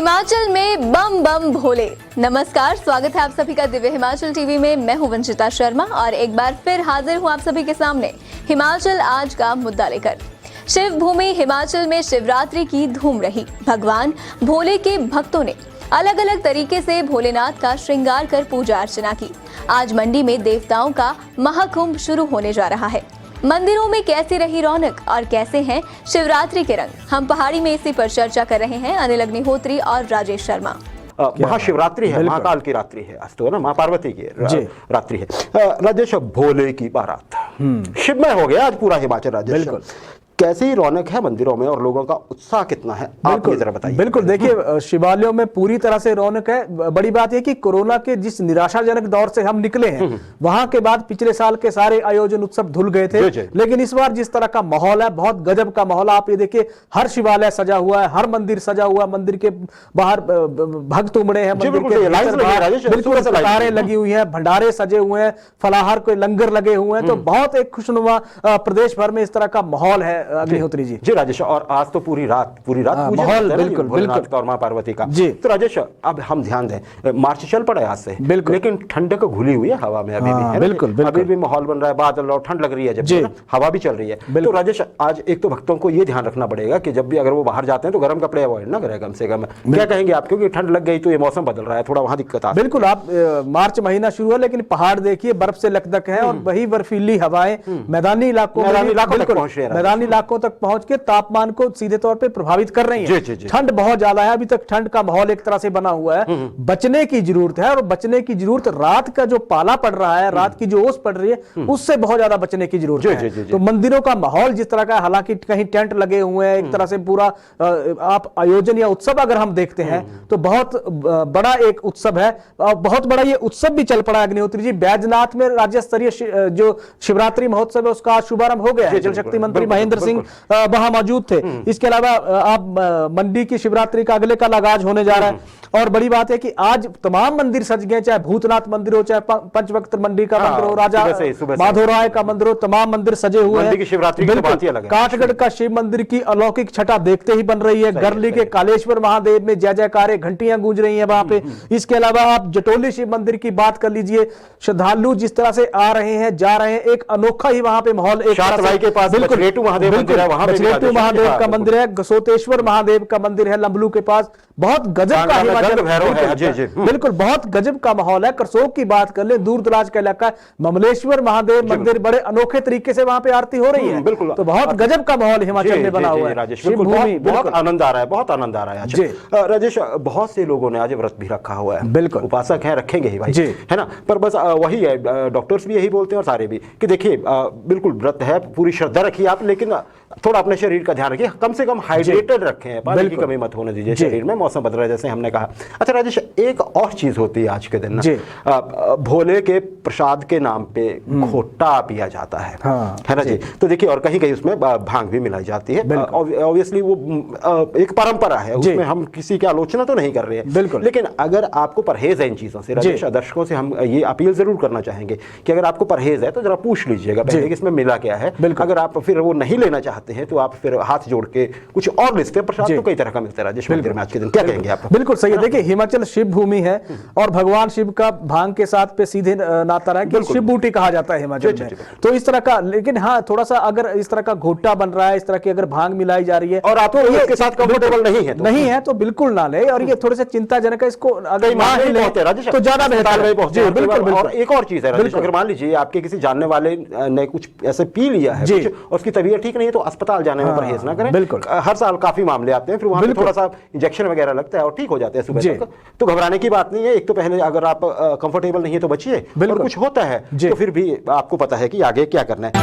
हिमाचल में बम बम भोले। नमस्कार, स्वागत है आप सभी का दिव्य हिमाचल टीवी में। मैं हूं वंशिता शर्मा और एक बार फिर हाजिर हूं आप सभी के सामने हिमाचल आज का मुद्दा लेकर। शिव भूमि हिमाचल में शिवरात्रि की धूम रही। भगवान भोले के भक्तों ने अलग अलग तरीके से भोलेनाथ का श्रृंगार कर पूजा अर्चना की। आज मंडी में देवताओं का महाकुंभ शुरू होने जा रहा है। मंदिरों में कैसी रही रौनक और कैसे हैं शिवरात्रि के रंग, हम पहाड़ी में इसी पर चर्चा कर रहे हैं अनिल अग्निहोत्री और राजेश शर्मा। महाशिवरात्रि है, महाकाल की रात्रि है, आज तो ना माँ पार्वती की रात्रि है। राजेश, भोले की बारात शिवमय हो गया आज पूरा हिमाचल। राजेश, बिल्कुल कैसी रौनक है मंदिरों में और लोगों का उत्साह कितना है, आप ये जरा बताइए। बिल्कुल, देखिए शिवालयों में पूरी तरह से रौनक है। बड़ी बात यह कि कोरोना के जिस निराशाजनक दौर से हम निकले हैं, वहां के बाद पिछले साल के सारे आयोजन उत्सव धुल गए थे, लेकिन इस बार जिस तरह का माहौल है, बहुत गजब का माहौल। आप ये देखिए, हर शिवालय सजा हुआ है, हर मंदिर सजा हुआ है, मंदिर के बाहर भक्त उमड़े हैं, बिल्कुल कतारें लगी हुई है, भंडारे सजे हुए हैं, फलाहार के लंगर लगे हुए हैं। तो बहुत एक खुशनुमा प्रदेश भर में इस तरह का माहौल है। अग्निहोत्री जी राजेश, और आज तो पूरी रात माहौल बिल्कुल और मां पार्वती का जी। तो राजेश, अब हम ध्यान दें, मार्च चल पड़ा है आज से, लेकिन ठंडक घुली हुई है हवा में अभी भी, है बिल्कुल अभी भी माहौल बन रहा है, बादल और ठंड लग रही है, जब हवा भी चल रही है। तो राजेश, आज एक तो भक्तों को ये ध्यान रखना पड़ेगा कि जब भी अगर वो बाहर जाते हैं तो गर्म कपड़े अवॉइड ना करें कम से कम। क्या कहेंगे आप, क्योंकि ठंड लग गई तो ये मौसम बदल रहा है, थोड़ा वहां दिक्कत आ। बिल्कुल, आप मार्च महीना शुरू है, लेकिन पहाड़ देखिए बर्फ से लकदक है और वही बर्फीली हवाएं मैदानी इलाकों तक पहुंच के तापमान को सीधे तौर पे प्रभावित कर रही है। ठंड बहुत ज्यादा है, अभी तक ठंड का माहौल एक तरह से बना हुआ है। बचने की जरूरत है, और बचने की जरूरत रात का जो पाला पड़ रहा है, रात की जो ओस पड़ रही है, उससे बहुत ज्यादा बचने की जरूरत है। तो मंदिरों का माहौल जिस तरह का, हालांकि कहीं टेंट लगे हुए हैं, एक तरह से पूरा आप आयोजन या उत्सव अगर हम देखते हैं तो बहुत बड़ा एक उत्सव है, बहुत बड़ा ये उत्सव भी चल पड़ा है। अग्निहोत्री जी, बैजनाथ में राज्य स्तरीय जो शिवरात्रि महोत्सव है उसका शुभारंभ हो गया है। जल शक्ति मंत्री महेंद्र सिंह वहां मौजूद थे। इसके अलावा आप मंडी की शिवरात्रि का अगले कल आगाज होने जा रहा है। और बड़ी बात है कि आज तमाम मंदिर सज गए, चाहे भूतनाथ मंदिर हो, चाहे पंचवक्त मंडी का मंदिर हो, राजा माधोराय का मंदिर हो, तमाम मंदिर सजे हुए हैं। काठगढ़ का शिव मंदिर की अलौकिक छटा देखते ही बन रही है। गरली के कालेश्वर महादेव में जय जयकारे, घंटियां गूंज रही है वहां पे। इसके अलावा आप जटोली शिव मंदिर की बात कर लीजिए, श्रद्धालु जिस तरह से आ रहे हैं, जा रहे हैं, एक अनोखा ही वहां पे माहौल। बछरेटू महादेव का मंदिर है, गसोतेश्वर महादेव का मंदिर है लंबलू के पास। बहुत गजब का बिल्कुल बहुत गजब का माहौल है। करसोग की बात कर ले, दूर दराज का इलाका, ममलेश्वर महादेव मंदिर बड़े अनोखे तरीके से वहां पे आरती हो रही है। बिल्कुल, तो बहुत गजब का माहौल हिमाचल में बना हुआ है। बहुत आनंद आ रहा है, बहुत आनंद आ रहा है। राजेश, बहुत से लोगों ने आज व्रत भी रखा हुआ है, बिल्कुल उपासक हैं, रखेंगे ही भाई, है ना। पर बस वही है, डॉक्टर्स भी यही बोलते हैं और सारे भी, कि देखिए बिल्कुल व्रत है, पूरी श्रद्धा रखिए आप, लेकिन थोड़ा अपने शरीर का ध्यान रखिए, कम से कम हाइड्रेटेड रखें, पानी की कमी मत होने दीजिए शरीर में, मौसम बदल रहा है जैसे हमने कहा। अच्छा राजेश, एक और चीज होती है आज के दिन ना, भोले के प्रसाद के नाम पे घोटा पिया जाता है, है ना जी। तो देखिए, और कहीं कहीं उसमें भांग भी मिलाई जाती है। ऑब्वियसली वो एक परंपरा है, उसमें हम किसी की आलोचना तो नहीं कर रहे हैं, लेकिन अगर आपको परहेज है इन चीजों से, राजेश, दर्शकों से हम ये अपील जरूर करना चाहेंगे कि अगर आपको परहेज है तो जरा पूछ लीजिएगा पहले कि इसमें मिला क्या है। अगर आप फिर वो नहीं लेना चाहते हैं तो आप फिर हाथ जोड़ के कुछ और लिखते हैं। प्रसाद तो कई तरह का मिलता है राजेश मंदिर में आज के दिन, क्या कहेंगे आप? बिल्कुल सही है। देखिए, हिमाचल शिव भूमि है और भगवान शिव का भांग के साथ पे सीधे नाता रहा है कि शिव बूटी कहा जाता है हिमाचल में। तो इस तरह का, लेकिन हाँ, थोड़ा सा अगर इस तरह का घोटा बन रहा है, इस तरह की अगर भांग मिलाई जा रही है और आप इसके साथ कंफर्टेबल नहीं है तो बिल्कुल ना ले। और ये थोड़े से चिंताजनक है, इसको अगर मान ले तो ज्यादा बेहतर है। बिल्कुल। और एक और चीज है राजेश, अगर मान लीजिए आपके किसी जानने वाले ने कुछ ऐसे पी लिया है और उसकी तबीयत ठीक नहीं है, तो अस्पताल जाने में परहेज ना करें। बिल्कुल, हर साल काफी मामले आते हैं, फिर वहां पे थोड़ा सा इंजेक्शन वगैरह लगता है और ठीक हो जाते हैं सुबह तक। तो घबराने की बात नहीं है। एक तो पहले अगर आप कंफर्टेबल नहीं है तो बचिए, और कुछ होता है तो फिर भी आपको पता है कि आगे क्या करना है।